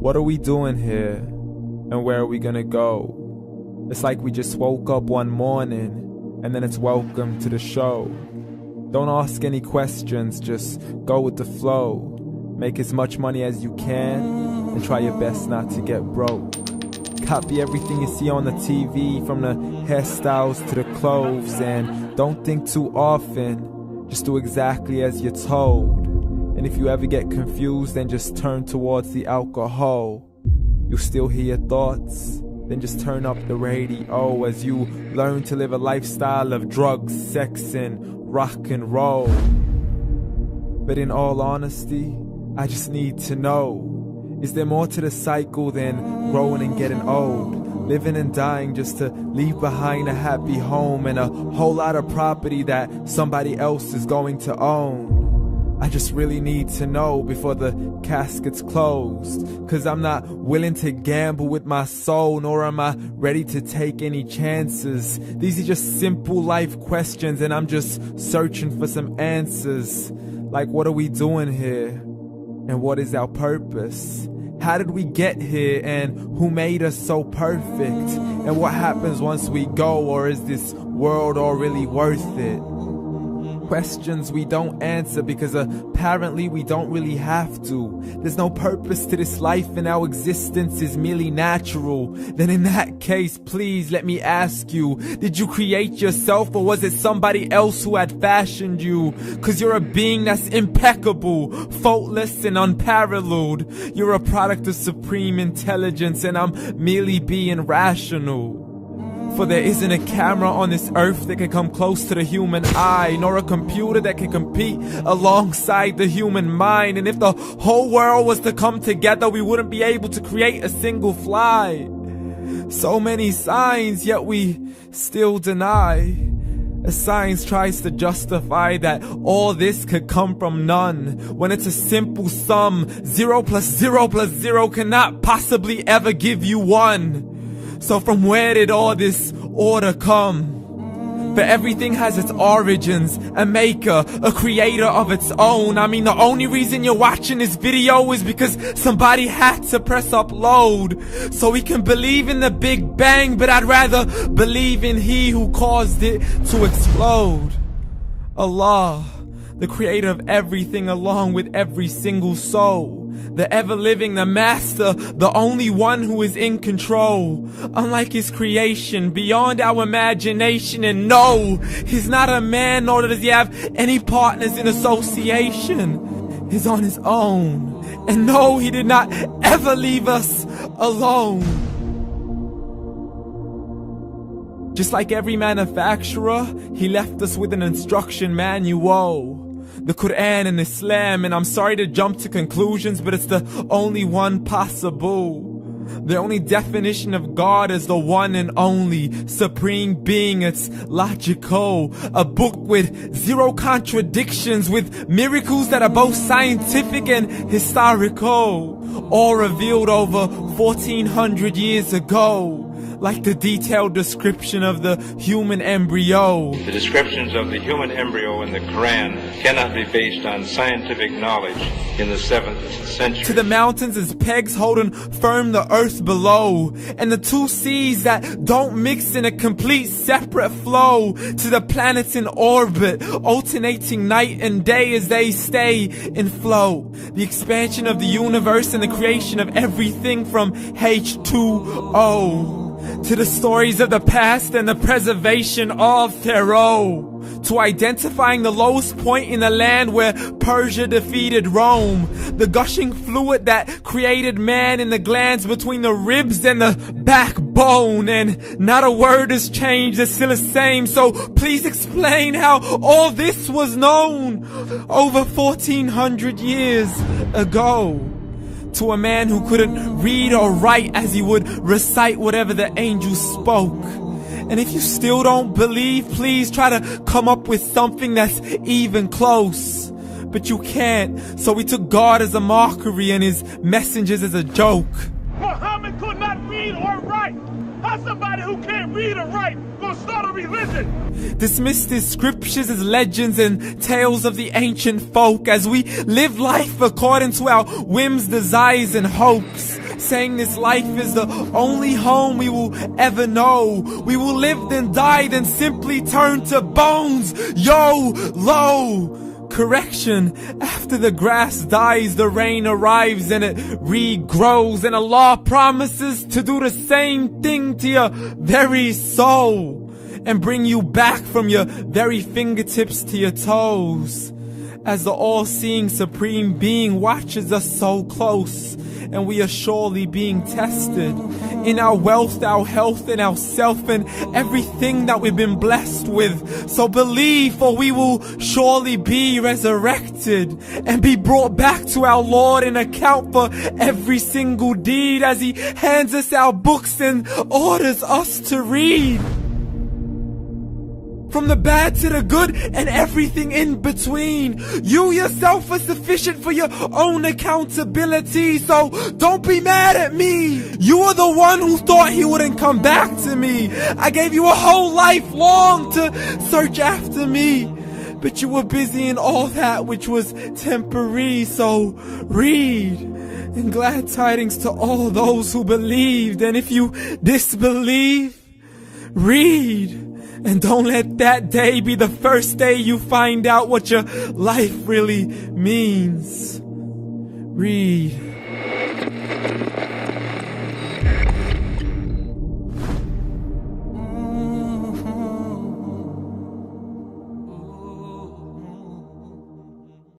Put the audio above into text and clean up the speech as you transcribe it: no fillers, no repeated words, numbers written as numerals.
What are we doing here? And where are we gonna go? It's like we just woke up one morning and then it's welcome to the show. Don't ask any questions, just go with the flow. Make as much money as you can and try your best not to get broke. Copy everything you see on the TV, from the hairstyles to the clothes, and don't think too often, just do exactly as you're told. And if you ever get confused, then just turn towards the alcohol. You'll still hear your thoughts, then just turn up the radio as you learn to live a lifestyle of drugs, sex, and rock and roll. But in all honesty, I just need to know, is there more to the cycle than growing and getting old? Living and dying just to leave behind a happy home and a whole lot of property that somebody else is going to own. I just really need to know before the casket's closed, 'cause I'm not willing to gamble with my soul, nor am I ready to take any chances. These are just simple life questions and I'm just searching for some answers. Like, what are we doing here? And what is our purpose? How did we get here, and who made us so perfect? And what happens once we go, or is this world all really worth it? Questions we don't answer because apparently we don't really have to. There's no purpose to this life and our existence is merely natural. Then in that case, please let me ask you, did you create yourself, or was it somebody else who had fashioned you? 'Cause you're a being that's impeccable, faultless and unparalleled. You're a product of supreme intelligence and I'm merely being rational. For there isn't a camera on this earth that can come close to the human eye, nor a computer that can compete alongside the human mind. And if the whole world was to come together, we wouldn't be able to create a single fly. So many signs, yet we still deny. As science tries to justify that all this could come from none, when it's a simple sum. 0 plus 0 plus 0 cannot possibly ever give you 1. So from where did all this order come? For everything has its origins, a maker, a creator of its own. I mean, the only reason you're watching this video is because somebody had to press upload. So we can believe in the Big Bang, but I'd rather believe in He who caused it to explode. Allah, the creator of everything along with every single soul. The ever-living, the master, the only one who is in control. Unlike his creation, beyond our imagination. And no, he's not a man, nor does he have any partners in association. He's on his own. And no, he did not ever leave us alone. Just like every manufacturer, he left us with an instruction manual. The Quran and Islam, and I'm sorry to jump to conclusions, but it's the only one possible. The only definition of God is the one and only supreme being. It's logical. A book with 0 contradictions, with miracles that are both scientific and historical, all revealed over 1400 years ago. Like the detailed description of the human embryo. The descriptions of the human embryo in the Quran cannot be based on scientific knowledge in the 7th century. To the mountains as pegs holding firm the earth below, and the 2 seas that don't mix in a complete separate flow. To the planets in orbit, alternating night and day as they stay in flow. The expansion of the universe and the creation of everything from H2O. To the stories of the past and the preservation of Pharaoh. To identifying the lowest point in the land where Persia defeated Rome. The gushing fluid that created man in the glands between the ribs and the backbone. And not a word has changed, it's still the same. So please explain how all this was known over 1400 years ago. To a man who couldn't read or write, as he would recite whatever the angels spoke. And if you still don't believe, please try to come up with something that's even close. But you can't, so we took God as a mockery and his messengers as a joke. Muhammad could not read or write. How's somebody who can't read or write gonna start a religion? Dismissed his scriptures as legends and tales of the ancient folk, as we live life according to our whims, desires, and hopes. saying this life is the only home we will ever know. We will live then die, then simply turn to bones. YOLO! Correction, after the grass dies, the rain arrives and it regrows, and Allah promises to do the same thing to your very soul and bring you back from your very fingertips to your toes, as the all-seeing supreme being watches us so close, and we are surely being tested in our wealth, our health, and our self, and everything that we've been blessed with. So believe, for we will surely be resurrected and be brought back to our Lord and account for every single deed, as He hands us our books and orders us to read. From the bad to the good and everything in between. You yourself are sufficient for your own accountability, so don't be mad at me. You are the one who thought He wouldn't come back to me. I gave you a whole life long to search after me, but you were busy in all that which was temporary. So read, and glad tidings to all those who believed. And if you disbelieve, read. And don't let that day be the first day you find out what your life really means. Read.